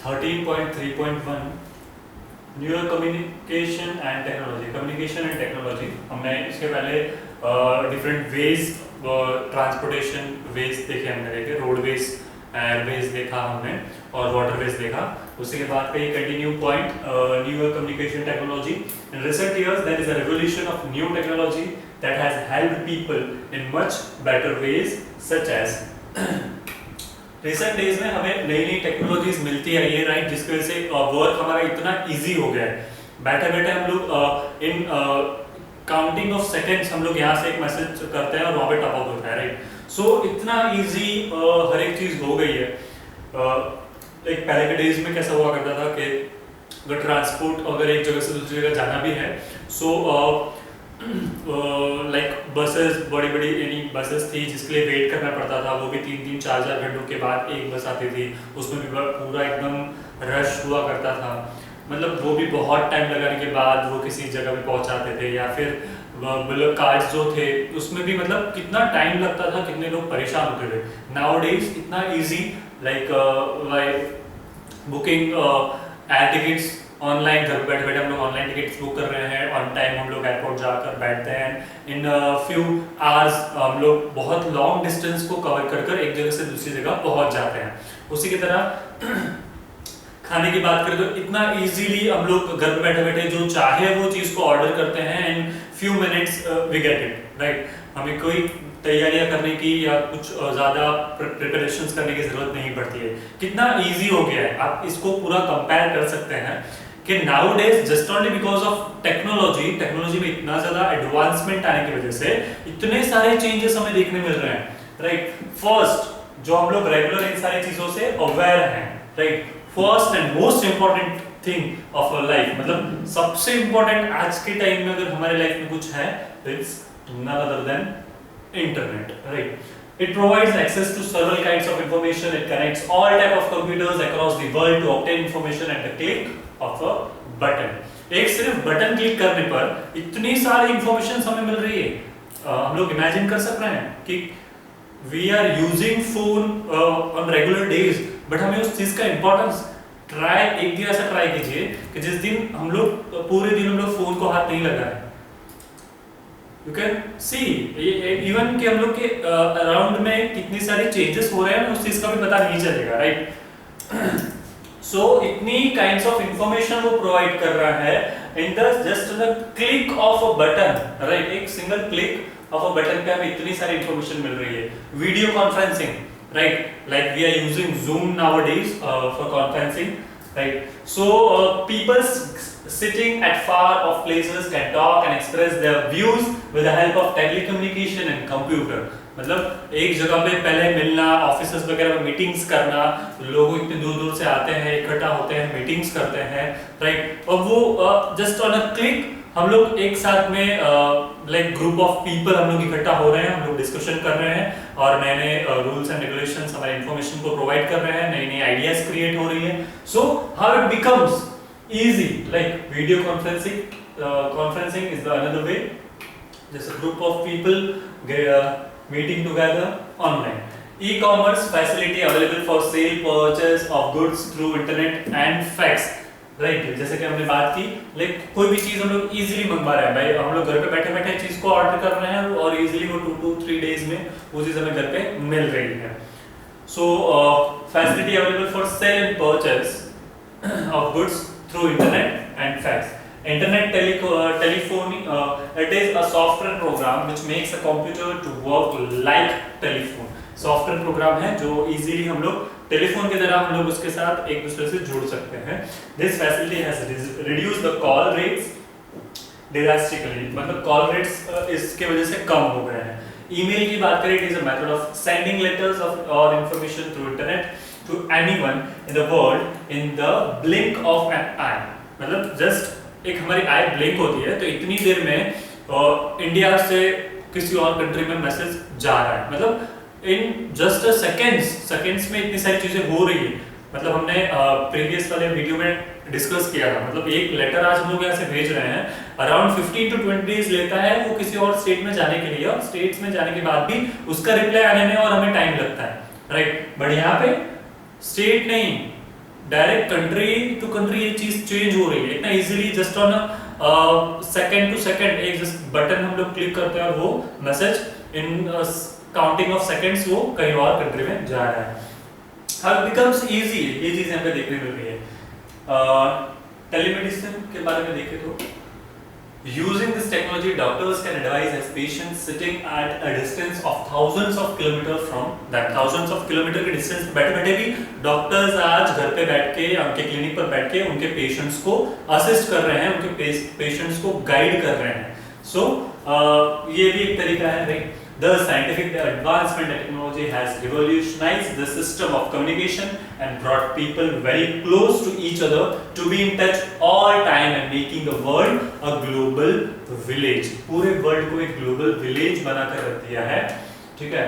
13.3.1 new communication and technology. Communication and technology हमने इसके पहले डिफरेंट वेज ट्रांसपोर्टेशन वेज देखे, हमने देखे रोडवेज, एयरवेज देखा हमने और वाटरवेज देखा। उसी के बाद का ये continue point new communication technology. In recent years there is a revolution of new technology that has helped people in much better ways such as. Recent days में हमें नई नई टेक्नोलॉजीज मिलती है ये राइट, जिसकी वजह से वर्क हमारा इतना इजी हो गया है। बैठे बैठे हम लोग इन काउंटिंग ऑफ सेकेंड्स हम लोग यहाँ से एक मैसेज करते हैं और वहाँ पे टॉप अप होता है राइट। सो इतना इजी हर एक चीज हो गई है। एक पहले के डेज में कैसा हुआ करता था कि अगर ट्रांसपोर्ट अगर एक जगह से दूसरी जगह जाना भी है, सो लाइक बसेस, बड़ी बड़ी यानी बसेस थी जिसके लिए वेट करना पड़ता था, वो भी 3-3 4-4 घंटों के बाद एक बस आती थी, उसमें भी पूरा एकदम रश हुआ करता था। मतलब वो भी बहुत टाइम लगाने के बाद वो किसी जगह पे पहुंचाते थे, या फिर मतलब कार्ड्स जो थे उसमें भी मतलब कितना टाइम लगता था, कितने लोग परेशान होते थे। नाउअडेज इतना easy like booking air tickets online, घर बैठे बैठे हम लोग ऑनलाइन टिकट्स बुक कर रहे हैं, ऑन टाइम हम लोग एयरपोर्ट जाकर बैठते हैं, इन फ्यू आवर्स हम लोग बहुत लॉन्ग डिस्टेंस को कवर कर कर एक जगह से दूसरी जगह पहुंच जाते हैं। उसी की तरह खाने की बात करें तो इतना इजीली हम लोग घर पे बैठे बैठे जो चाहे वो चीज को ऑर्डर करते हैं, in few minutes we get it right. हमें कोई तैयारियां करने की या कुछ ज्यादा प्रिपरेशंस करने की जरूरत नहीं पड़ती है, कितना इजी हो गया है। आप इसको पूरा कंपेयर कर सकते हैं कि nowadays just only because of technology में इतना ज्यादा एडवांसमेंट आने की वजह से इतने सारे चेंजेस हमें देखने मिल रहे हैं राइट। फर्स्ट जो हम लोग रेगुलर इन सारी चीजों से अवेयर हैं right. First and most important thing of our life, मतलब सबसे इंपॉर्टेंट आज के टाइम में अगर हमारे लाइफ में कुछ है तो it's none other than internet right. It provides access to several kinds of information. It connects all type of computers across the world to obtain information at the click of a button. एक सिर्फ button click करने पर इतनी सारी information हमें मिल रही है। हम लोग इमेजिन कर सक रहे हैं कि we are using phone on regular days, but हमें उस चीज का इंपॉर्टेंस एक दिन ऐसा ट्राई कीजिए कि जिस दिन हम लोग पूरे दिन हम लोग फोन को हाथ नहीं लगाए। You can see even कि हम लोग के अराउंड में कितनी सारी चेंजेस हो रहे हैं, उस चीज का भी पता नहीं चलेगा राइट। सो इतनी काइंड्स ऑफ इंफॉर्मेशन वो प्रोवाइड कर रहा है in the just the click of a button right. एक single click of a button पे हमें इतनी सारी इंफॉर्मेशन मिल रही है। Video conferencing right, like we are using Zoom nowadays for conferencing right. So people sitting at far off places can talk and express their views with the help of telecommunication and computer. मतलब एक जगह पे पहले मिलना, offices वगैरह में meetings करना, लोग इतने दूर दूर से आते हैं, इकट्ठा होते हैं, मीटिंग्स करते हैं राइट। और वो जस्ट ऑन अ क्लिक हम लोग एक साथ में लाइक ग्रुप ऑफ पीपल हम लोग इकट्ठा हो रहे हैं, हम लोग डिस्कशन कर रहे हैं और नए नए रूल्स एंड रेगुलेशंस हमारे इंफॉर्मेशन को प्रोवाइड कर रहे हैं, नई नई आइडियाज क्रिएट हो रही है। So how it becomes easy like video conferencing is the another way, just a group of people meeting together online. E-commerce facility available for sale purchase of goods through internet and fax right। जैसे कि हमने बात की like कोई भी चीज हम लोग इजीली मंगवा रहे हैं भाई, हम लोग घर पे बैठे बैठे चीज को ऑर्डर कर रहे हैं और इजीली वो 2-3 डेज में वो चीज हमें घर पे मिल रही है। So facility available for sale and purchase of goods through internet and fax. Internet telephony it is a software program which makes a computer to work like telephone. Software program है जो इजीली हम लोग telephone की तरह हम लोग उसके साथ एक दूसरे से जुड़ सकते हैं। This facility has reduce the call rates drastically, मतलब कॉल रेट्स इसके वजह से कम हो गए हैं। ईमेल की बात करें, it is a method of sending letters और information through internet to anyone in the world in the blink of an eye। मतलब जस्ट एक हमारी आई ब्लिंक होती है तो इतनी देर में इंडिया से किसी और कंट्री में मैसेज जा रहा है, मतलब इन जस्ट सेकेंड्स में इतनी सारी चीजें हो रही है। मतलब हमने प्रीवियस वाले वीडियो में डिस्कस किया था, मतलब एक लेटर आज हम लोग यहाँ से भेज रहे हैं, अराउंड 15 to 20 डेज लेता है वो किसी और स्टेट में जाने के लिए, और स्टेट्स में जाने के बाद भी उसका रिप्लाई आने में और हमें टाइम लगता है राइट। बट यहाँ पे स्टेट नहीं, डायरेक्ट कंट्री टू कंट्री ये चीज चेंज हो रही है इतना easily, just on second to second एक जस्ट बटन हम लोग क्लिक करते हैं और वो message in counting of seconds वो कहीं और कंट्री में जा रहा है। अब बिकम्स इजी, ये चीज यहाँ पे देखने मिल रही है। टेलीमेडिसिन के बारे में देखें तो using this technology doctors can advise as patients sitting at a distance of thousands of kilometers from that, thousands of kilometer के distance बैठे बैठे भी डॉक्टर्स आज घर पे बैठ के उनके क्लिनिक पर बैठ के उनके पेशेंट्स को असिस्ट कर रहे हैं, उनके पेशेंट्स को गाइड कर रहे हैं। सो ये भी एक तरीका है भाई। The scientific advancement and technology has revolutionized the system of communication and brought people very close to each other to be in touch all time and making the world a global village। पूरे world को एक global village बनाकर रख दिया है, ठीक है।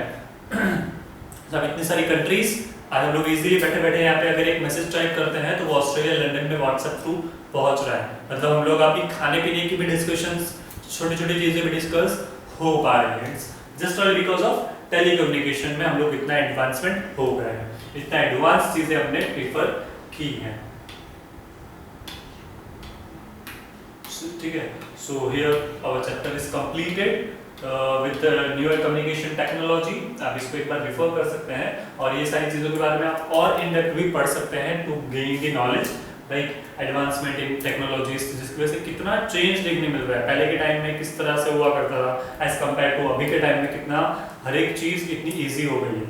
सब इतनी सारी कंट्रीज आज हम लोग इजीली बैठे बैठे यहाँ पे अगर एक मैसेज टाइप करते हैं तो वो ऑस्ट्रेलिया लंदन में व्हाट्सएप थ्रू पहुंच रहा है। मतलब हम लोग अभी खाने पीने की भी डिस्कशंस, छोटी छोटी चीजें भी डिस्कस हो पा रही है just only because of telecommunication में हम लोग इतना एडवांसमेंट हो गए हैं, इतना एडवांस चीजें हमने प्रीफर की हैं, ठीक है। So here our chapter is completed with the newer communication technology. आप इसको एक बार रिफर कर सकते हैं और ये सारी चीजों के बारे में आप और इन डेप्थ भी पढ़ सकते हैं to gain the knowledge like advancement in technologies, जिसकी वजह से कितना चेंज देखने मिल रहा है। पहले के टाइम में किस तरह से हुआ करता था एज कंपेयर टू अभी के टाइम में कितना हर एक चीज इतनी इजी हो गई है।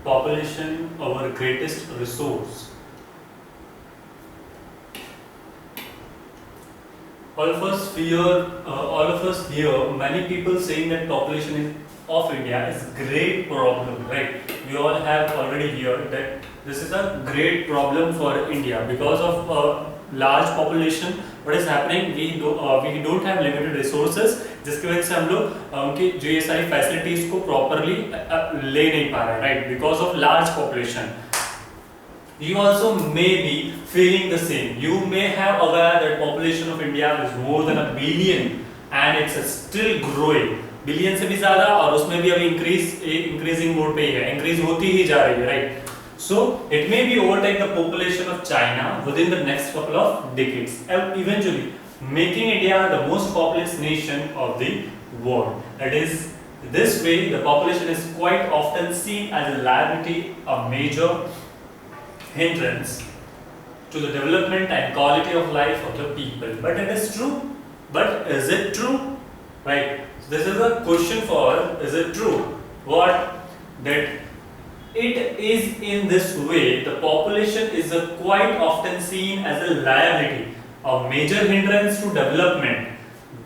Population our greatest resource. All of us hear many people saying that population of India is great problem, right? We all have already heard that this is a great problem for India because of large population. What is happening? We don't have limited resources, जिसकी वजह से हम लोग उनकी जो ये सारी facilities को properly ले नहीं पा रहे, right? Because of large population. You also may be feeling the same. You may have aware that population of India is more than 1 billion and it's still growing. Billion से भी ज्यादा और उसमें भी अभी इंक्रीजिंग मोड पे ही है, increase होती ही जा रही है, right. So it may be overtake the population of China within the next couple of decades, eventually making India the most populous nation of the world. That is, this way the population is quite often seen as a liability, a major hindrance to the development and quality of life of the people. But it is true. But is it true? Right. This is a question for us. Is it true? What? That it is in this way. The population is quite often seen as a liability, a major hindrance to development.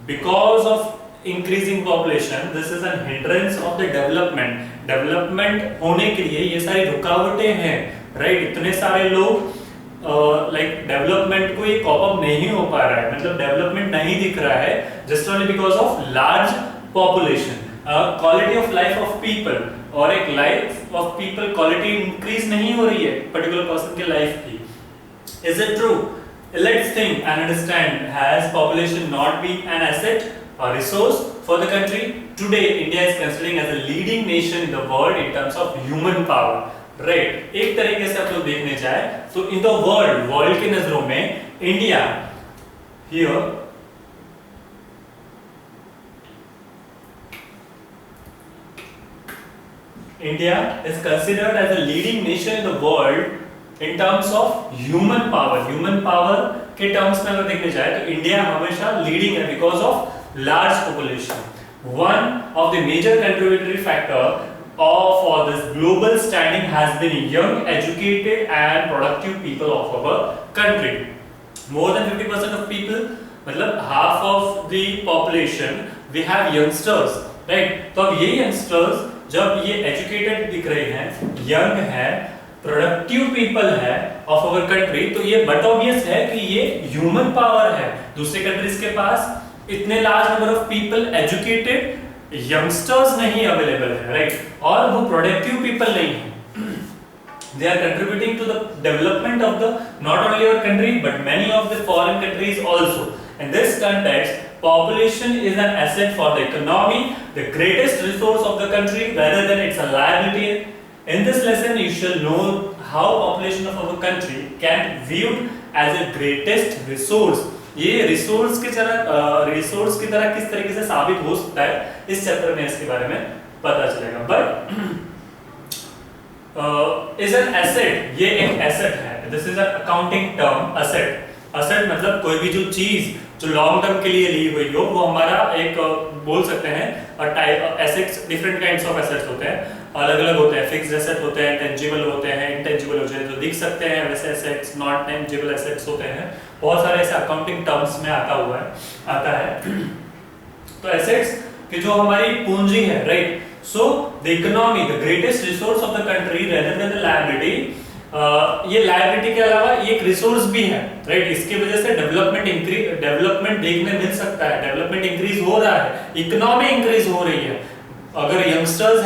Because of increasing population, this is a hindrance of the development. Development होने के लिए ये सारी रुकावटें हैं, right. इतने सारे लोग लाइक डेवलपमेंट को ये कॉप अप नहीं हो पा रहा है, मतलब डेवलपमेंट नहीं दिख रहा है just only because of large population. Quality of life of people और एक life of people quality increase नहीं हो रही है पर्टिकुलर पर्सन के लाइफ की। Is it true? Let's think and understand, has population not been an asset और resource for the country? Today India is considering as a leading nation in the world in terms of human power, right? एक तरीके से आप लोग देखने जाए तो in the world की नजरों में India here India is considered as a leading nation in the world in terms of human power. Human power के terms में अगर देखने जाए तो इंडिया हमेशा leading है because of large population. One of the major contributory factor for this global standing has been young, educated and productive people of our country. More than 50% of people, मतलब half of the population, we have youngsters, right? तो अब ये youngsters जब ये educated दिख रहे हैं, young है, productive people है of our country, तो ये but obvious है कि ये human power है। दूसरे countries के पास इतने large number of people educated youngsters नहीं अवेलेबल है, राइट? और वो प्रोडक्टिव पीपल नहीं है। They are contributing to the development of the not only our country but many of the foreign countries also. In this context population is an asset for the economy, the greatest resource of the country rather than it's a liability In this lesson, you shall know how population of our country can viewed as a greatest resource. ये resource की तरह किस तरीके से साबित हो सकता है, इस चैप्टर में इसके बारे में पता चलेगा. बट इज एन एसेट, ये एक एसेट है. This is a accounting term asset. Asset मतलब कोई भी जो चीज जो लॉन्ग टर्म के लिए ली हुई हो, वो हमारा एक बोल सकते हैं type. Assets different kinds of assets होते हैं, अलग अलग होते हैं. फिक्स्ड एसेट होते हैं, टेंजिबल होते हैं, इंटेंजिबल होते हैं. जो दिख सकते हैं वैसे एसेट्स, नॉन टेंजिबल एसेट्स होते हैं. बहुत सारे ऐसे अकाउंटिंग टर्म्स में आता है. तो एसेट्स कि जो हमारी पूंजी है, right. So the economy, the greatest resource of the country rather than the liability. ये लायबिलिटी के अलावा ये एक रिसोर्स भी है, राइट. इसकी वजह से डेवलपमेंट देखने मिल सकता है. डेवलपमेंट इंक्रीज हो रहा है, इकोनॉमी इंक्रीज हो रही है. अगर यंगस्टर्स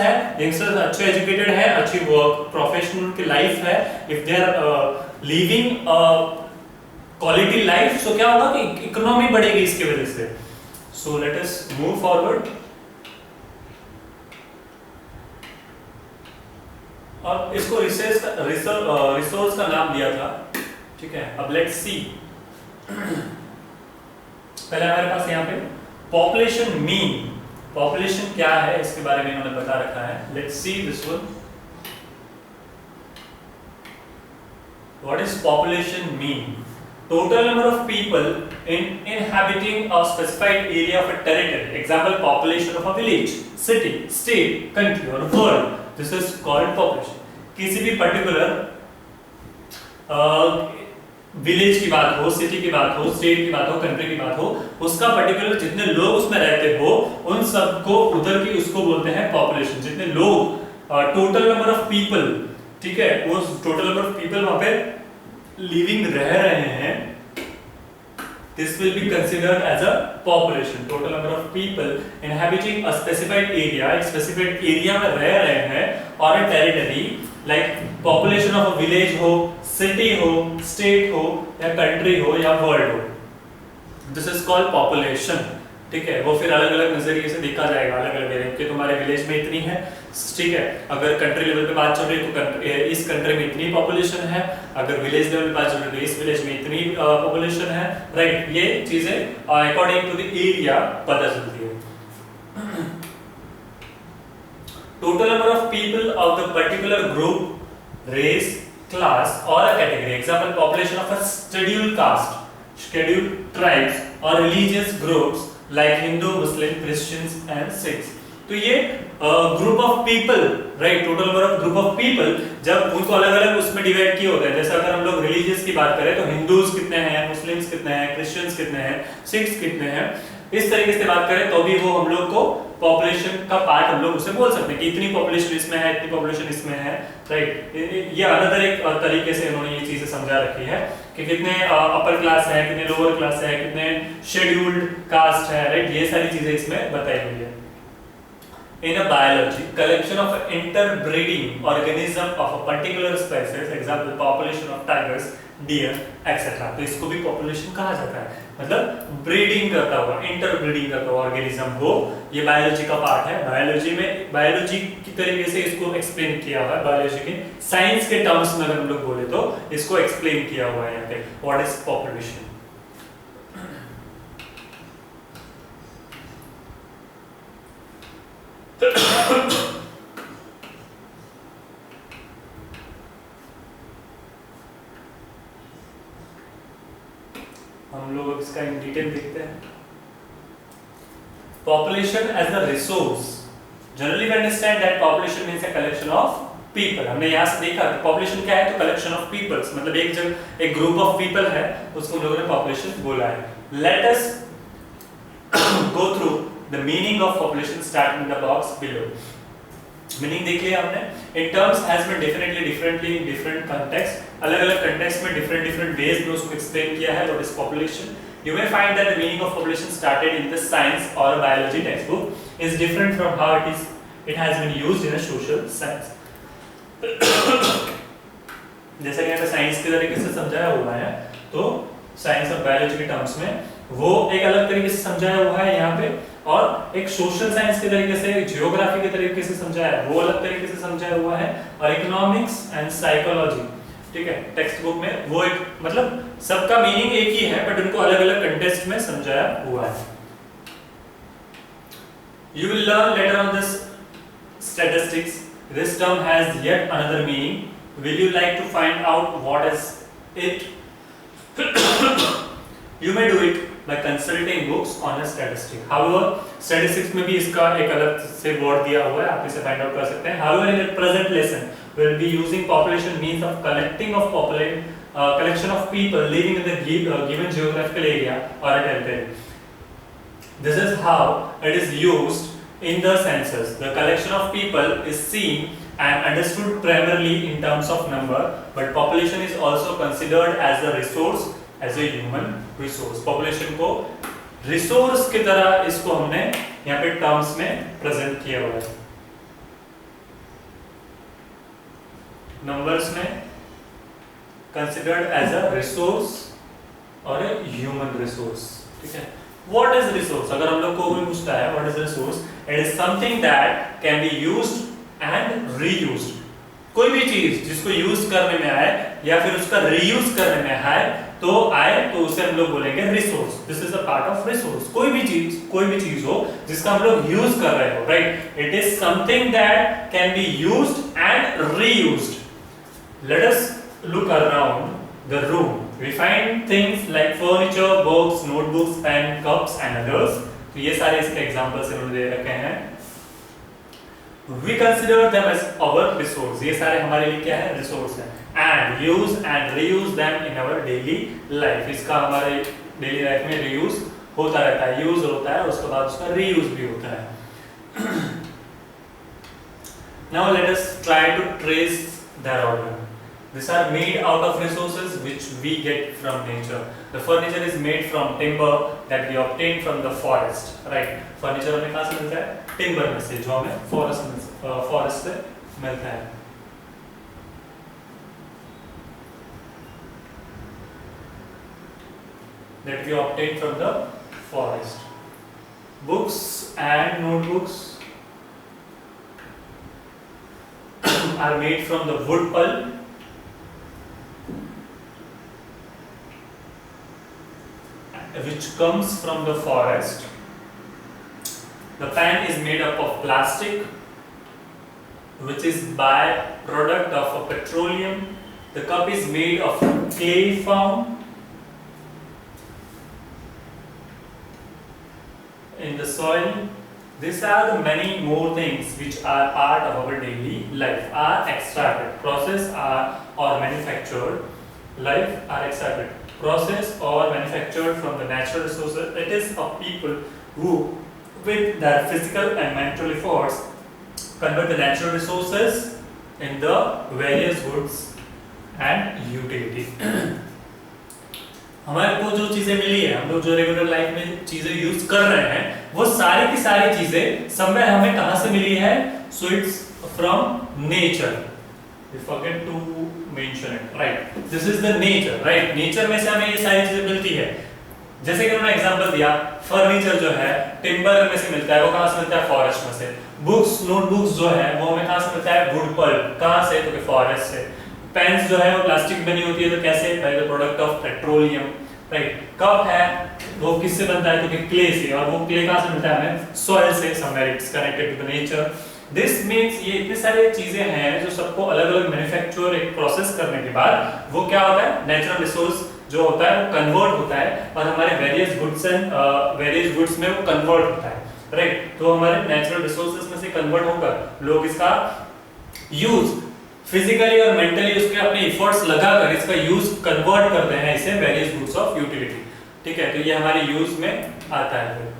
अच्छे एजुकेटेड है, अच्छी वर्क प्रोफेशनल की लाइफ है, if they are living quality life, so क्या होगा कि इकोनॉमी बढ़ेगी इसकी वजह से. So let us move forward. अब इसको रिसोर्स का नाम दिया था, ठीक है. अब लेट्स सी. पहले हमारे पास यहाँ पे पॉपुलेशन मीन, पॉपुलेशन क्या है इसके बारे में इन्होंने बता रखा है. Let's see this one. What is population mean? Total number of people inhabiting a specified area of a territory. Example, population of a village, city, state, country or world. This is called population. किसी भी particular village की बात हो, city की बात हो, state की बात हो, कंट्री की बात हो, उसका पर्टिकुलर जितने लोग उसमें रहते हो, उन सबको उधर की उसको बोलते हैं पॉपुलेशन. जितने लोग, टोटल नंबर ऑफ पीपल, ठीक है, वो टोटल नंबर ऑफ पीपल वहां पे लिविंग रह रहे हैं, this will be considered as a population. Total number of people inhabiting a specified area, एक specified area में रह रहे हैं, और a territory like population of a village हो, city हो, state हो, या country हो, या world हो. This is called population. ठीक है. वो फिर अलग अलग नजरिए से देखा जाएगा, अलग अलग कि तुम्हारे विलेज में इतनी है, ठीक है. अगर कंट्री लेवल पे बात चल रही है तो इस कंट्री में इतनी पॉपुलेशन है. अगर विलेज लेवल पे बात चल रही है तो इस विलेज में इतनी पॉपुलेशन है, राइट. ये चीजें अकॉर्डिंग टू द एरिया पता चलती है. Total number of people of the particular group, race, class और a category. Example, population of a scheduled caste, scheduled tribes और religious groups like Hindu, Muslim, Christians and Sikhs. तो ये group of people, right. Total number of group of people, जब उनको अलग अलग उसमें divide किए होते हैं. जैसे अगर हम लोग रिलीजियस की बात करें तो हिंदूज कितने हैं, मुस्लिम्स कितने हैं, क्रिश्चियंस कितने हैं, सिख्स कितने हैं, इस तरीके से बात करें तो भी वो हम लोग को पॉपुलेशन का पार्ट हम लोग उसे बोल सकते हैं कि इतनी पॉपुलेशन इसमें है, इतनी पॉपुलेशन इसमें है, राइट. ये अनदर एक तरीके से इन्होंने ये चीजें समझा रखी है कि कितने अपर क्लास है, कितने लोअर क्लास है, कितने शेड्यूल्ड कास्ट है, राइट. ये सारी चीजें इसमें बताई हुई है. In a biology, collection of interbreeding organism of a particular species, example population of tigers, deer, etc. तो इसको भी population कहा जाता है. मतलब ब्रीडिंग करता हुआ, इंटरब्रीडिंग करता हुआ ऑर्गेनिज्म हो, ये बायोलॉजी का पार्ट है. बायोलॉजी की तरीके से इसको एक्सप्लेन किया हुआ है. बायोलॉजी के साइंस के टर्म्स में अगर हम लोग बोले तो इसको एक्सप्लेन किया हुआ है यहाँ पे. What is population? हम लोग इसका इन डिटेल देखते हैं. Population as a resource. Generally we understand that population means a collection of people. हमने यहाँ से देखा कि पॉपुलेशन क्या है, तो कलेक्शन ऑफ पीपल्स, मतलब एक जगह एक ग्रुप ऑफ पीपल है, उसको हम लोगों ने पॉपुलेशन बोला है. Let us go through the meaning of population starting in the box below. Meaning देख लिया हमने. In terms has been definitely differently in different context. अलग अलग कॉन्टेक्स्ट में डिफरेंट वेज में उसको एक्सप्लेन किया है. What is population? You may find that the meaning of population started in the science or a biology textbook is different from how it has been used in a social science. जैसा कि यहाँ science के तरीके से समझाया हुआ है, तो साइंस और बायोलॉजी के टर्म्स में वो एक अलग तरीके से समझाया हुआ है यहाँ पे, और एक सोशल साइंस के तरीके से, जियोग्राफी के तरीके से समझाया है, वो अलग तरीके से समझाया हुआ है, और इकोनॉमिक्स एंड साइकोलॉजी, ठीक है, टेक्स्ट बुक में वो एक मतलब सबका मीनिंग एक ही है बट उनको अलग अलग कंटेक्स्ट में समझाया हुआ है। You will learn later on this statistics. This term has yet another meaning. Will you like to find out what is it? You may do it by consulting books on a statistic. However, statistics में भी इसका एक अलग से word दिया हुआ है, आप इसे find out कर सकते हैं. However, in the present lesson, we will be using population means of collection of people living in the given geographical area or a territory. This is how it is used in the census. The collection of people is seen and understood primarily in terms of number, but population is also considered as a resource, as a human resource. Population को resource की तरह इसको हमने यहाँ पे terms में present किया हुआ है. Numbers में considered as a resource और a human resource, ठीक है. What is resource? अगर हम लोग को कोई पूछता है what is resource, it is something that can be used and reused. कोई भी चीज जिसको यूज करने में आए या फिर उसका रीयूज करने में आए तो उसे हम लोग बोलेंगे resource. This is a part of resource. कोई भी चीज हो जिसका हम लोग यूज कर रहे हो, right. It is something that can be used and reused. Let us look around the room. We find things like furniture, books, notebooks, pen, cups and others. तो ये सारे इसके एग्जांपल्स इन्होंने दे रखे हैं. We consider them as our resource. ये सारे हमारे लिए क्या है? रिसोर्स है. And use and reuse them in our daily life. इसका हमारे डेली लाइफ में reuse होता रहता है, यूज होता है, उसके बाद उसका reuse भी होता है. Now let us try to trace their order. These are made out of resources which we get from nature. The furniture is made from timber that we obtain from the forest, right? Furniture हमें कहाँ से मिलता है? Timber में से, जो हमें forest से मिलता है. That we obtain from the forest. Books and notebooks are made from the wood pulp. Which comes from the forest. The pen is made up of plastic, which is by-product of a petroleum. The cup is made of clay found in the soil. These are the many more things which are part of our daily life, are extracted, processed, or manufactured. Life are extracted, processed or manufactured from the natural resources. It is of people who, with their physical and mental efforts, convert the natural resources in the various goods and utility. हमारे को जो चीजें मिली है, हम लोग जो regular life में चीजें यूज कर रहे हैं, वो सारी की सारी चीजें सब में हमें कहाँ से मिली है? So it's from nature. We forget to mention it, right? This is the nature, right? Nature में से हमें ये सारी चीजें मिलती है. जैसे कि उन्होंने एग्जांपल दिया, फर्नीचर जो है टिम्बर में से मिलता है, वो कहाँ से मिलता है? फॉरेस्ट में से. बुक्स, नोटबुक्स जो है वो हमें कहाँ से मिलता है? Wood pulp. कहाँ से? तो कि फॉरेस्ट से. पेन्स जो है वो प्लास्टिक बनी होती है, तो कैसे? By the product of petroleum, right. Cup है वो किससे बनता है? तो कि क्ले से. और वो क्ले कहाँ से मिलता है हमें? सॉइल से. Somewhere it's connected to the nature. This means ये इतने सारे चीजें हैं जो सबको अलग अलग मैन्युफैक्चर एक प्रोसेस करने के बाद वो क्या होता है? नेचुरल रिसोर्स जो होता है वो कन्वर्ट होता है और हमारे वेरियस गुड्स में वो कन्वर्ट होता है, राइट. तो हमारे नेचुरल रिसोर्सेज में से कन्वर्ट होकर लोग इसका यूज फिजिकली और मेंटली उसके अपने एफर्ट्स लगाकर इसका यूज कन्वर्ट करते हैं इसे वेरियस गुड्स ऑफ यूटिलिटी, ठीक है. तो ये हमारे यूज में आता है.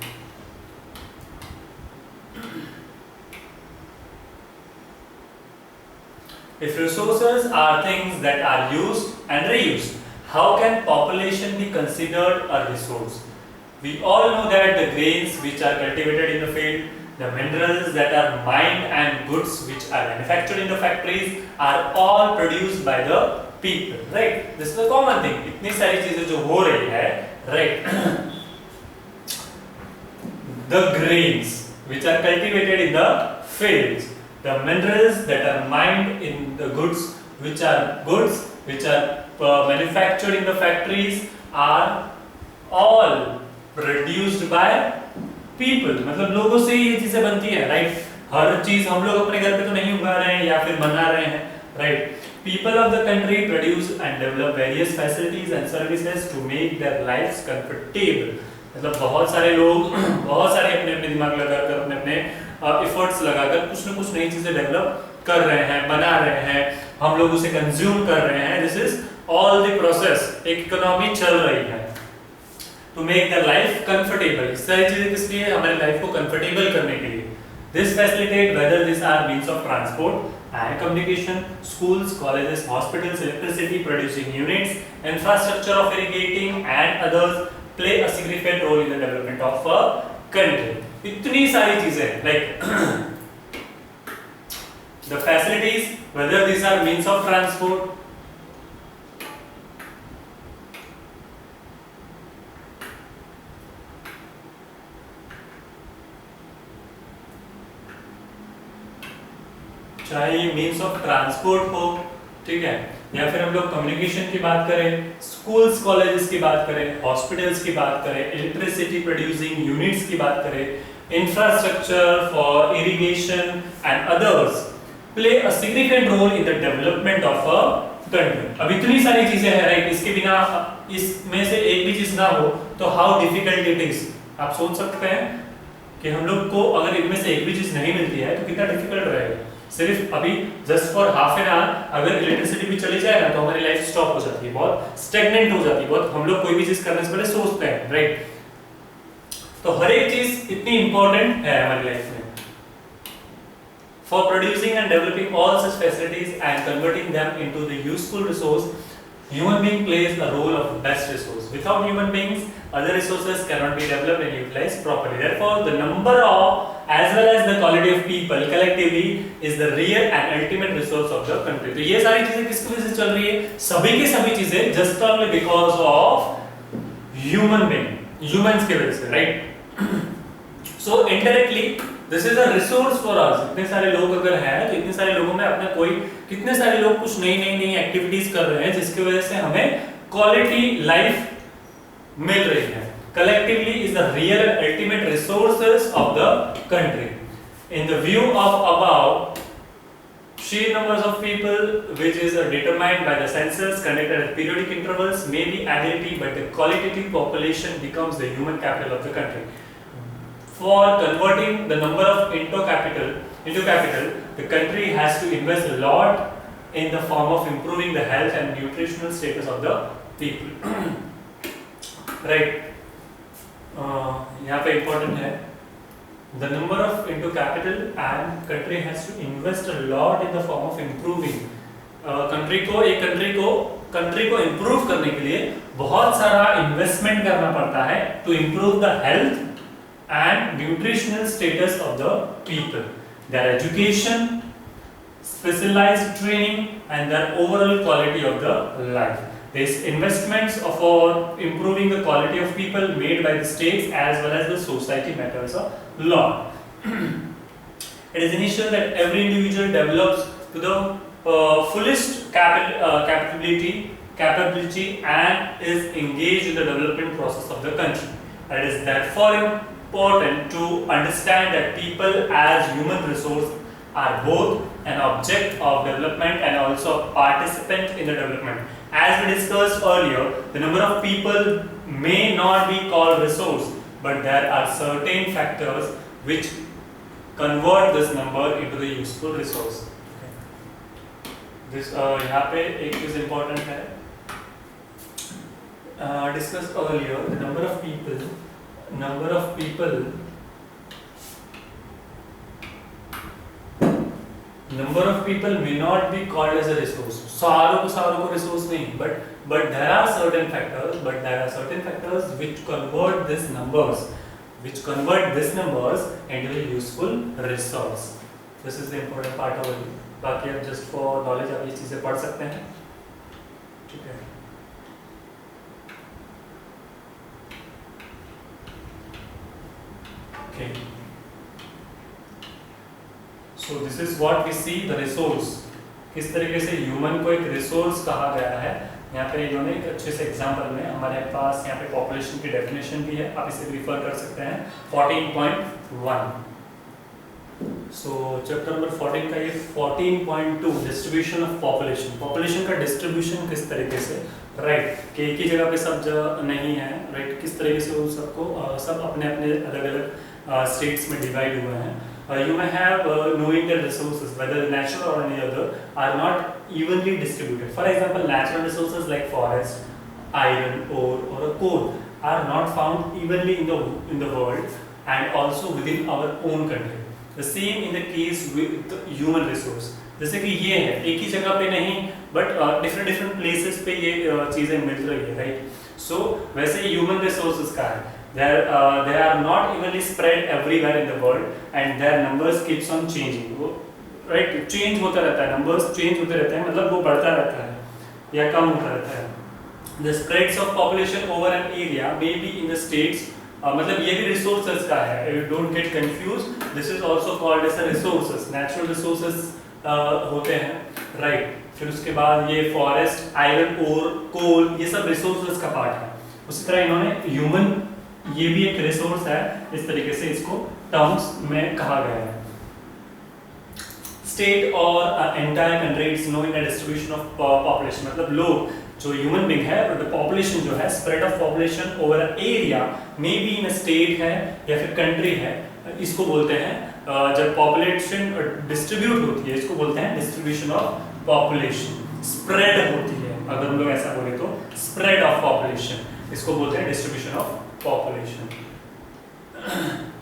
If resources are things that are used and reused, how can population be considered a resource? We all know that the grains which are cultivated in the field, the minerals that are mined and goods which are manufactured in the factories are all produced by the people, right? This is a common thing. इतनी सारी चीजें जो हो रही है, right? the grains which are cultivated in the fields, the minerals that are mined in the goods which are manufactured in the factories are all produced by people. मतलब लोगों से ही ये चीजें बनती है, राइट? हर चीज हम लोग अपने घर पे तो नहीं उगा रहे हैं या फिर बना रहे हैं, right? People of the country produce and develop various facilities and services to make their lives comfortable. मतलब बहुत सारे लोग बहुत सारे अपने अपने दिमाग लगाकर अपने अपने एफर्ट्स लगाकर कुछ न कुछ नई चीजें डेवलप कर रहे हैं, बना रहे हैं, हम लोग उसे कंज्यूम कर रहे हैं. This is all the process. एक इकोनॉमी चल रही है to make their life comfortable. सारी चीजें किस लिए? हमारी लाइफ को कंफर्टेबल करने के लिए. This facilitate whether these are means of transport and communication, schools, colleges, hospitals, electricity producing units, infrastructure of irrigating and others play a significant role in the development of a country. इतनी सारी चीजें like the facilities, whether these are means of transport, चाहे ये means of transport हो, ठीक है, या फिर हम लोग कम्युनिकेशन की बात करें, स्कूल्स कॉलेजेस की बात करें, हॉस्पिटल्स की बात करें, इलेक्ट्रिसिटी प्रोड्यूसिंग यूनिट्स की बात करें, infrastructure for irrigation and others play a significant role in the development of a country. अब इतनी सारी चीजें हैं, राइट? इसके बिना इसमें से एक भी चीज ना हो तो हाउ डिफिकल्ट इट इज. आप सोच सकते हैं कि हम लोग को अगर इनमें से एक भी चीज नहीं मिलती है तो कितना डिफिकल्ट रहेगा. सिर्फ अभी just for half an hour अगर इलेक्ट्रिसिटी भी चली जाए ना तो हमारी लाइफ स्टॉप हो जाती है, बहुत स्टैग्नेंट हो जाती है, बहुत हम लोग कोई भी चीज करने से पहले सोचते हैं, राइट? तो हर एक चीज इतनी इंपॉर्टेंट है हमारी लाइफ में. For producing and developing all such facilities and converting them into the useful resource, human being plays a role of best resource. Without human beings, other resources cannot be developed and utilized properly. Therefore, the number of as well as the quality of people collectively is the real and ultimate resource of the country. तो ये सारी चीजें किसकी वजह से चल रही है? सभी की सभी चीजें just only because of human being, humans की वजह से, right? So indirectly this is a resource for us. इतने सारे लोग अगर हैं तो इतने सारे लोगों में अपना कोई कितने सारे लोग कुछ नई नई नई एक्टिविटीज कर रहे हैं जिसकी वजह से हमें क्वालिटी लाइफ मिल रही है. Collectively is the real and ultimate resources of the country. In the view of above, sheer numbers of people, which is determined by the census conducted at periodic intervals, may be ability, but the qualitative population becomes the human capital of the country. For converting the number of into capital, the country has to invest a lot in the form of improving the health and nutritional status of the people. Right? यहाँ पे important है. The number of into capital and country has to invest a lot in the form of improving. country को improve करने के लिए बहुत सारा investment करना पड़ता है to improve the health and nutritional status of the people, their education, specialized training and their overall quality of the life. These investments for improving the quality of people made by the states as well as the society matters a lot. It is initial that every individual develops to the fullest capability and is engaged in the development process of the country. It is therefore important to understand that people as human resource are both an object of development and also a participant in the development. As we discussed earlier, the number of people may not be called resource, but there are certain factors which convert this number into the useful resource. This यहाँ पे एक चीज important है. Discussed earlier, the number of people may not be called as a resource. सारों को resource नहीं, but there are certain factors which convert these numbers into a useful resource. This is the important part of it. बाकी आप just for knowledge आप ये चीजें पढ़ सकते हैं, ठीक है? Okay. So this is what we see the resource, किस तरीके से ह्यूमन को एक रिसोर्स कहा गया है। यहाँ पे इन्होंने एक अच्छे से एग्जांपल में हमारे पास यहाँ पे पॉपुलेशन की डेफिनेशन भी है, आप इसे रिफर कर सकते हैं 14.1। सो चैप्टर नंबर 14 का ये 14.2 डिस्ट्रीब्यूशन ऑफ पॉपुलेशन, पॉपुलेशन का डिस्ट्रीब्यूशन किस तरीके से, राइट, कि एक ही जगह पे सब जगह नहीं है, राइट, किस तरीके से उन सबको सब अपने अपने अलग अलग स्टेट्स में डिवाइड हुए हैं। You may have knowing that resources, whether natural or any other, are not evenly distributed. For example, natural resources like forest, iron, ore, or a coal are not found evenly in the world and also within our own country. The same in the case with the human resource. जैसे कि ये है एक ही जगह पे नहीं, but different places पे ये चीजें मिल रही है, right? So वैसे human resources का है, they are not evenly spread everywhere in the world and their numbers keeps on changing, right? Change होता रहता है, numbers change होते रहते हैं, मतलब वो बढ़ता रहता है या कम होता रहता है। The spreads of population over an area may be in the states, मतलब ये भी resources का है, you don't get confused, this is also called as a resources, natural resources होते हैं, right? फिर उसके बाद ये forest, iron ore, coal, ये सब resources का पार्ट है। उसी तरह इन्होंने human, ये भी एक रिसोर्स है, इस तरीके से इसको टर्म्स में कहा गया है। स्टेट और entire country is knowing the distribution of population, मतलब लोग जो ह्यूमन बीइंग है और द पॉपुलेशन जो है, spread of population over a area may be in a state है या फिर कंट्री है, इसको बोलते हैं जब पॉपुलेशन डिस्ट्रीब्यूट होती है, इसको बोलते हैं डिस्ट्रीब्यूशन ऑफ पॉपुलेशन। स्प्रेड होती है, अगर हम लोग ऐसा बोले तो स्प्रेड ऑफ पॉपुलेशन, इसको बोलते हैं distribution of population.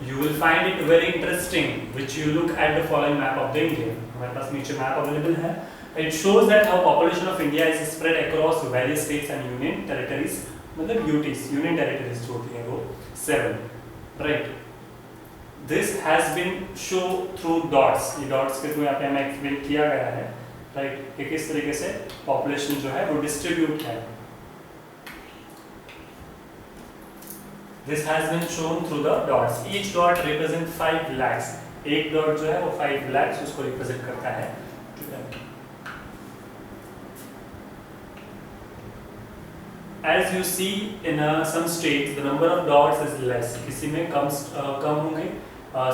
You will find it very interesting which you look at the following map of the India. हमारे पास नीचे map available है। It shows that how population of India is spread across various states and union territories, मतलब UTs, union territories जो होती हैं वो 7, right? This has been shown through dots. ये dots के थ्रू यहाँ पे हमें explain किया गया है, right? कि किस तरीके से population जो है वो distribute है। This has been shown through the dots. Each dot represent 5 lakhs. एक dot जो है वो 5 lakhs उसको represent करता है। As you see in some states, the number of dots is less. किसी में कम होंगे,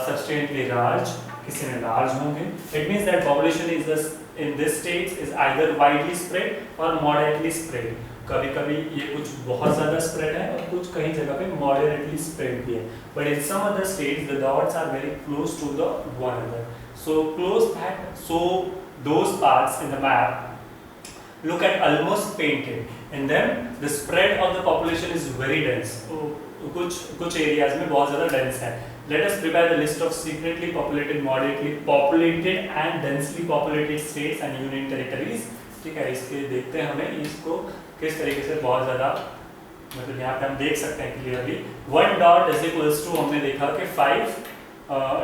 substantially large, किसी में large होंगे। It means that population in this states is either widely spread or moderately spread. कभी-कभी ये कुछ बहुत ज़्यादा स्प्रेड है और कुछ कहीं जगह पे मॉडरेटली स्प्रेड भी है, but in some other states the dots are very close to the one another, so close that so those parts in the map look at almost painted, and then the spread of the population is very dense. कुछ areas में बहुत ज़्यादा dense है। Let us prepare the list of secretly populated, moderately populated and densely populated states and union territories. ठीक है, इसके देखते हैं हमें इसको किस तरीके से बहुत ज़्यादा, मतलब यहाँ पे हम देख सकते हैं clearly 1 dot is equals to, हमने देखा कि 5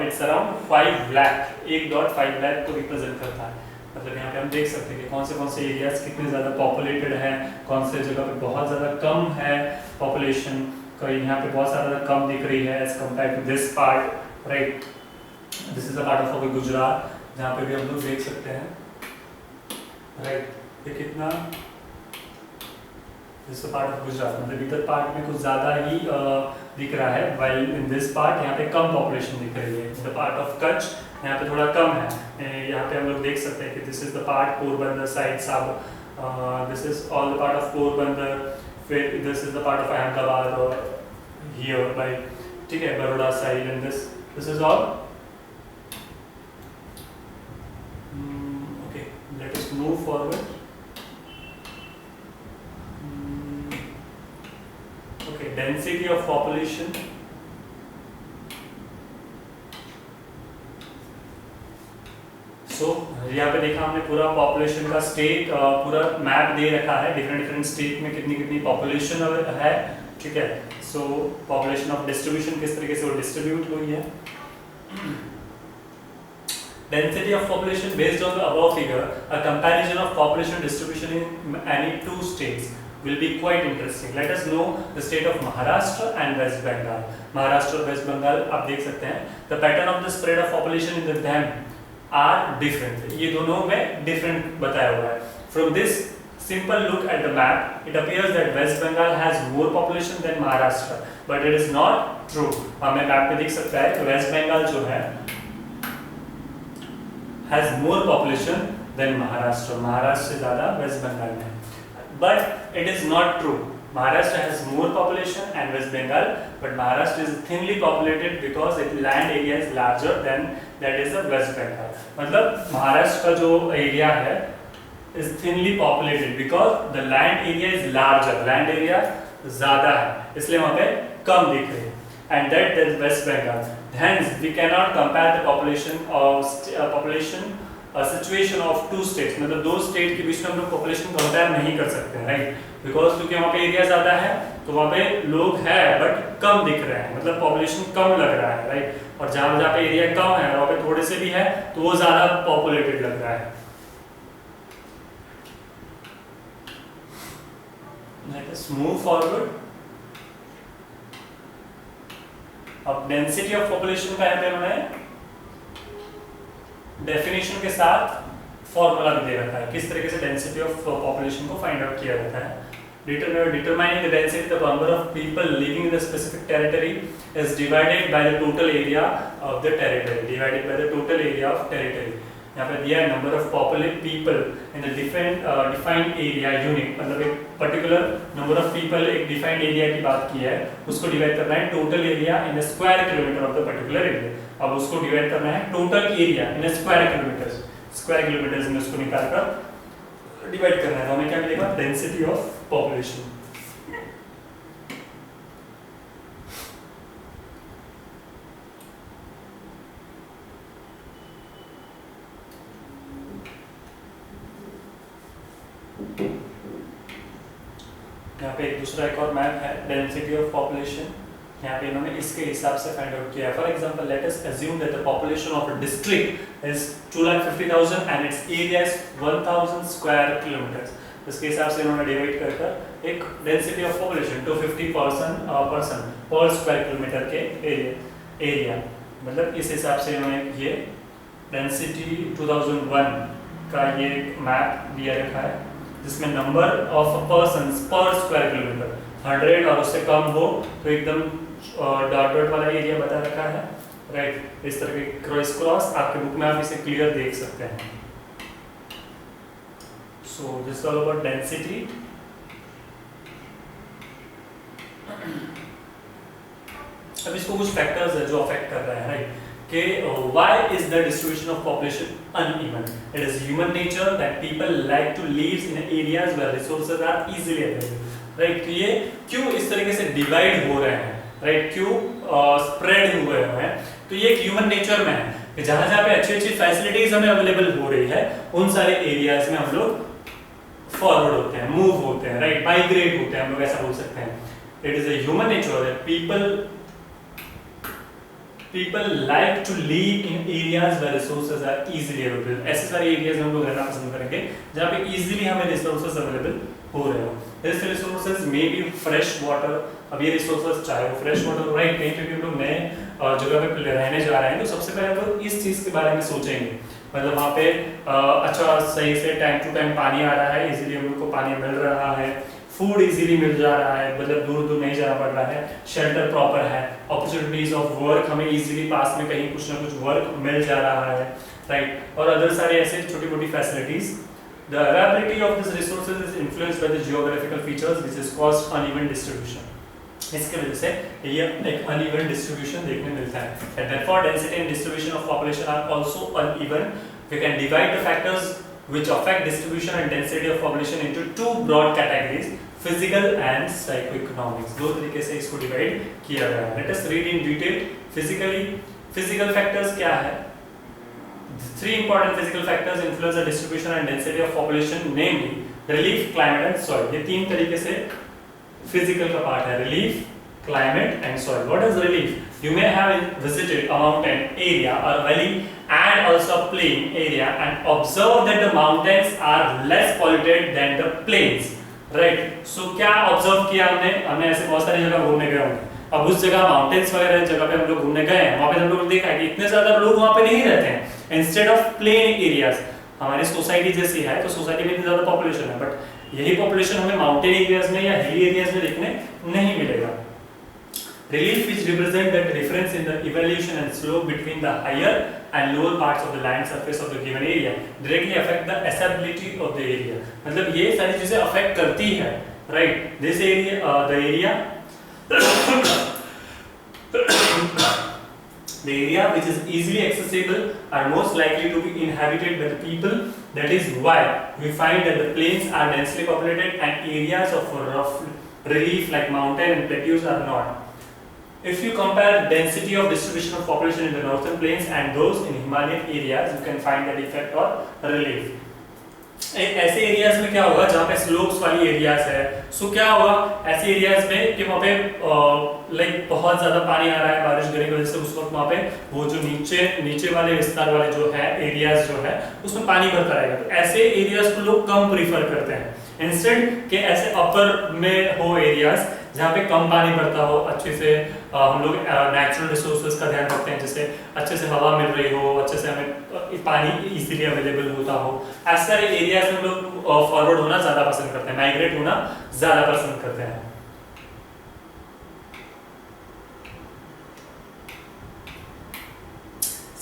इट्स अराउंड 5 लाख, एक डॉट 5 लाख को रिप्रेजेंट करता है। मतलब यहाँ पे हम देख सकते हैं कि कौन से एरियाज कितने ज़्यादा पॉपुलेटेड हैं, कौन से जगह पे बहुत ज़्यादा कम है पॉपुलेशन, कहीं यहाँ पे बहुत ज़्यादा कम दिख रही है as compare to this part, right? This is a part of Gujarat, जहाँ पे भी हम लोग देख सकते हैं, राइट? ये कितना दिस पार्ट ऑफ गुजरात, मतलब इधर पार्ट में कुछ ज़्यादा ही दिख रहा है, while in this part यहाँ पे कम पॉपुलेशन दिख रही है। द पार्ट ऑफ कच्छ यहाँ पे थोड़ा कम है। यहाँ पे हम लोग देख सकते हैं कि this is the part Porbandar side सब, this is all the part of Porbandar, फिर this is the part of Ahmedabad और हियर बाय, ठीक है, Baroda side, and this is all okay. Let us move forward. Okay, density of population. So यहाँ पे देखा हमने पूरा पॉपुलेशन का स्टेट, पूरा मैप दे रखा है, डिफरेंट स्टेट में कितनी कितनी पॉपुलेशन है, ठीक है। सो पॉपुलेशन ऑफ डिस्ट्रीब्यूशन किस तरीके से वो डिस्ट्रीब्यूट हुई है। Density of population based on the above figure, a comparison of population distribution in any 2 states will be quite interesting. Let us know the state of Maharashtra and West Bengal. Maharashtra और West Bengal आप देख सकते हैं। The pattern of the spread of population in them are different, ये दोनों में different बताया हुआ है। From this simple look at the map, it appears that West Bengal has more population than Maharashtra, but it is not true. हमें map में दिख सकता है कि वेस्ट बंगाल जो है has more population than Maharashtra, Maharashtra से ज़्यादा वेस्ट बंगाल में, but it is not true. Maharashtra has more population and West Bengal, but Maharashtra is thinly populated because its land area is larger than that is the West Bengal. मतलब महाराष्ट्र का जो area है is thinly populated because the land area is larger, land area ज़्यादा है, इसलिए वहाँ पे कम दिख रही है, and that is West Bengal. Hence we cannot compare the population situation of two states, मतलब दो स्टेट के बीच में हम लोग पॉपुलेशन कंपेयर नहीं कर सकते, राइट? बिकॉज क्योंकि वहाँ पे एरिया ज़्यादा है तो वहाँ पे लोग हैं बट कम दिख रहे हैं, मतलब पॉपुलेशन कम लग रहा है, राइट? और जहाँ जहाँ पे एरिया कम है वहाँ पे थोड़े से भी है तो वो ज़्यादा पॉपुलेटेड लग रहा है। Let us move forward. अब डेंसिटी ऑफ पॉपुलेशन का यहाँ पे उन्होंने डेफिनेशन के साथ फॉर्मूला भी दे रखा है, किस तरीके से डेंसिटी ऑफ पॉपुलेशन को फाइंड आउट किया जाता है। Determining the density, the number of people living in the specific territory is divided by the total area of the territory. Divided by the total area of territory. यहाँ पे दिया है number of populate people in the defined area unit, मतलब एक particular number of people एक defined area की बात की है, उसको डिवाइड करना है total area in square kilometre of the particular area. अब उसको डिवाइड करना है total area in square kilometre में उसको निकाल कर डिवाइड करना है, तो हमें क्या मिलेगा? Density of population. यहाँ पे एक दूसरा एक और मैप है डेंसिटी ऑफ पॉपुलेशन, यहाँ पे इन्होंने इसके हिसाब से फाइंड आउट किया है। For example let us assume that the population of a district is 2,50,000 and it's area is 1,000 square kilometres. इसके हिसाब से इन्होंने डिवाइड कर एक डेंसिटी ऑफ पॉपुलेशन 250 पर्सन पर स्क्वायर किलोमीटर के एरिया, मतलब इस हिसाब से इन्होंने ये डेंसिटी 2001 का ये मैप दिया रखा है, जिसमें नंबर ऑफ पर्सन्स पर स्क्वायर किलोमीटर 100 और उससे कम हो तो एकदम डॉट डॉट वाला एरिया बता रखा है, राइट? इस तरह के क्रॉस आपके बुक में आप इसे क्लियर देख सकते हैं। So this all about density. अब इसको कुछ फैक्टर्स है जो अफेक्ट कर रहे हैं, राइट? कि why is the distribution of population uneven? It is human nature that people like to live in areas where resources are easily available, right? तो ये क्यों इस तरीके से डिवाइड हो रहे हैं, राइट? क्यों स्प्रेड हुए हैं? तो ये एक ह्यूमन नेचर में है कि जहाँ जहाँ पे अच्छी अच्छी फैसिलिटीज हमें अवेलेबल हो रही है उन सारे एरियाज में हम लोग फॉरवर्ड होते हैं, मूव होते हैं, राइट? माइग्रेट होते हैं, हम लोग ऐसा बोल सकते हैं। It is a human nature that people like to live in areas where resources are easily available. ऐसे सारे एरियाज में हम लोग रहना पसंद करेंगे जहाँ पे इजीली हमें रिसोर्सेज अवेलेबल हो रहे हो। These resources may be fresh water। अब ये रिसोर्सेज चाहे वो फ्रेश वाटर राइट नहीं, क्योंकि हम लोग नए जगह पे रहने जा रहे हैं तो सबसे पहले हम लोग इस चीज़ के बारे में सोचेंगे, मतलब वहाँ पे अच्छा सही से टाइम टू टाइम पानी आ रहा है, इजीली हम लोग को पानी मिल रहा है, फूड इजीली मिल जा रहा है, मतलब दूर दूर नहीं जाना पड़ रहा है, शेल्टर प्रॉपर है, अपॉर्चुनिटीज ऑफ वर्क हमें इजीली पास में कहीं कुछ ना कुछ वर्क मिल जा रहा है, राइट? और अदर सारे ऐसे छोटी मोटी facilities. The availability of this resources is influenced by the geographical features which is caused uneven distribution. इसके वजह से ये एक अनइवन डिस्ट्रीब्यूशन देखने मिलता है। And therefore density and distribution of population are also uneven. We can divide the factors which affect distribution and density of population into two broad categories, physical and psychoeconomics। दो तरीके से इसको divide किया गया है। Let us read in detail। physical factors क्या है? Three important physical factors influence the distribution and density of population, namely relief, climate and soil। ये तीन तरीके से physical का पार्ट है, relief, climate and soil। What is relief? You may have visited a mountain area or valley and also a plain area and observe that the mountains are less polluted than the plains, right? So क्या observe किया हमने ऐसे बहुत सारी जगह घूमने गए होंगे। अब उस जगह माउंटेन्स वगैरह जगह पे हम लोग घूमने गए हैं, वहाँ पे हम लोग देखा है कि इतने ज्यादा लोग वहाँ पे नहीं रहते हैं, इंस्टेड ऑफ प्लेन एरियाज। हमारी सोसाइटी जैसी है तो सोसाइटी में इतनी ज्यादा पॉपुलेशन है, बट यही पॉपुलेशन हमें माउंटेन एरियाज में या हिली एरियाज में देखने नहीं मिलेगा। Relief which represent that difference in the elevation and slope between the higher and lower parts of the land surface of the given area directly affect the accessibility of the area। मतलब ये सारी चीजें affect करती है, right? This area, the area the area which is easily accessible are most likely to be inhabited by the people. That is why we find that the plains are densely populated and areas of rough relief like mountain and plateaus are not. If you compare density of distribution of population in the northern plains and those in Himalayan areas, you can find that effect or relief. ऐसे areas में क्या होगा जहाँ पे slopes वाली areas है, सो क्या होगा ऐसे एरियाज में कि वहाँ पे लाइक बहुत ज्यादा पानी आ रहा है बारिश गिरने की वजह से, उस वक्त वहाँ पे वो जो नीचे वाले विस्तार वाले जो है एरियाज जो है उसमें पानी भरता रहेगा। तो ऐसे एरियाज को लोग कम प्रीफर करते हैं, इंस्टेड के ऐसे अपर में हो एरियाज जहाँ पे कम पानी भरता हो, अच्छे से हम लोग नेचुरल रिसोर्सेज का ध्यान रखते हैं, जैसे अच्छे से हवा मिल रही हो, अच्छे से हमें पानी इजीली अवेलेबल होता हो। ऐसे सारे एरियाज में लोग फॉरवर्ड होना ज्यादा पसंद करते हैं, माइग्रेट होना ज्यादा पसंद करते हैं।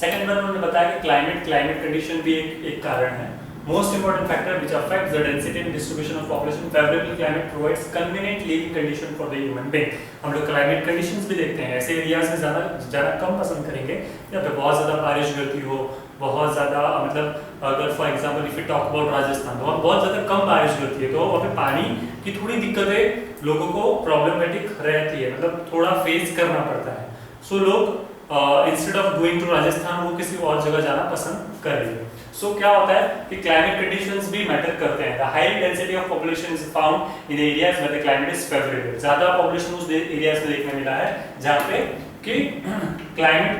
सेकंड वन उन्होंने बताया कि क्लाइमेट कंडीशन भी एक कारण है। Most important factor which affects the density and distribution of population, favorable climate provides convenient living condition for the human being। हम लोग climate conditions भी देखते हैं, ऐसे एरियाज में ज़्यादा कम पसंद करेंगे जहाँ पे बहुत ज़्यादा बारिश गिरती हो, बहुत ज़्यादा मतलब अगर for example if you talk about Rajasthan तो बहुत ज़्यादा कम बारिश गिरती है, तो वहाँ पे पानी की थोड़ी दिक्कतें लोगों को प्रॉब्लमेटिक रहती है, मतलब थोड़ा फेस करना पड़ता है। सो लोग instead of going to Rajasthan वो किसी और जगह जाना पसंद करेंगे। सो क्या होता है कि क्लाइमेट कंडीशंस भी मैटर करते हैं। The high density of population is found in areas where the climate is favourable. ज्यादा पॉपुलेशन उस एरियाज में देखने मिला है जहाँ पे कि climate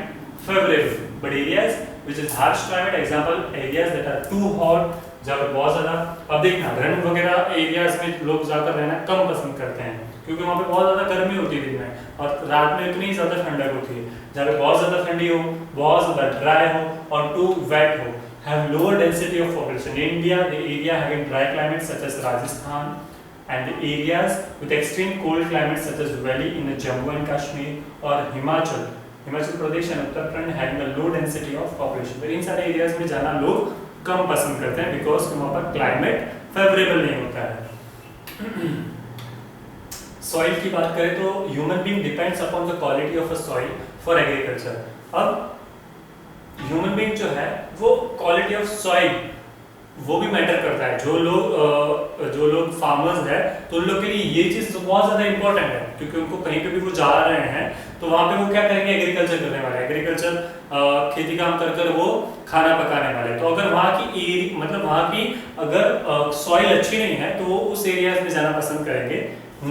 favourable, but areas which is harsh climate, example areas that are too hot, जहाँ पे बहुत ज्यादा, अब देखना रन वगैरह एरियाज में लोग जाकर रहना कम पसंद करते हैं क्योंकि वहाँ पे बहुत ज्यादा गर्मी होती है दिन में और रात में इतनी ज्यादा ठंडक होती है। जहाँ पे बहुत ज्यादा ठंडी हो, बहुत ज्यादा ड्राई हो और टू वेट हो, have lower density of population. In India, the area having dry climates such as Rajasthan and the areas with extreme cold climates such as Valley in the Jammu and Kashmir or Himachal Pradesh and Uttarakhand having a low density of population. तो इन सारे areas में जाना लोग कम पसंद करते हैं because वहाँ पर climate favorable नहीं होता है। Soil की बात करें तो human being depends upon the quality of a soil for agriculture। अब ह्यूमन बीइंग जो है वो क्वालिटी ऑफ सॉइल वो भी मैटर करता है। जो लोग फार्मर्स है तो उन लोग के लिए ये चीज तो बहुत ज्यादा इंपॉर्टेंट है क्योंकि उनको कहीं पे भी वो जा रहे हैं तो वहां पे वो क्या करेंगे, एग्रीकल्चर करने वाले, एग्रीकल्चर खेती काम कर वो खाना पकाने वाले। तो अगर वहाँ की मतलब वहाँ की अगर सॉइल अच्छी नहीं है तो वो उस एरियाज में जाना पसंद करेंगे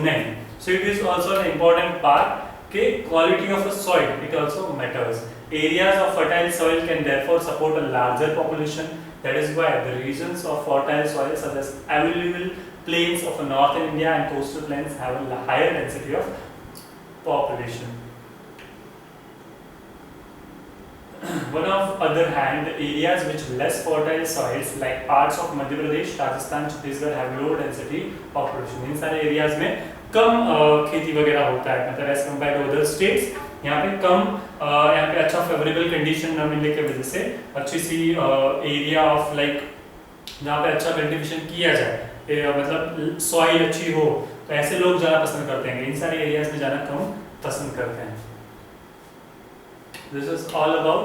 नहीं। So it is also an important part के quality of a soil, it also matters. Areas of fertile soil can therefore support a larger population. That is why the regions of fertile soil such as alluvial plains of northern India and coastal plains have a higher density of population. One of other hand, the areas which less fertile soils like parts of Madhya Pradesh, Rajasthan, Chhattisgarh have low density population. इन सारे areas में कम खेती वगैरह होता है, मतलब as compared to other states यहाँ पे कम, यहाँ पे अच्छा फेवरेबल कंडीशन न मिलने की वजह से अच्छी सी एरिया ऑफ लाइक जहाँ पे अच्छा कल्टीवेशन किया जाए, मतलब सॉइल अच्छी हो, तो ऐसे लोग ज़्यादा पसंद करते हैं। इन सारे एरियाज में जाना कम पसंद करते हैं। This is all about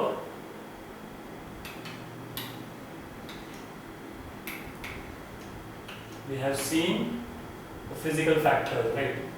we have seen the physical factors, right.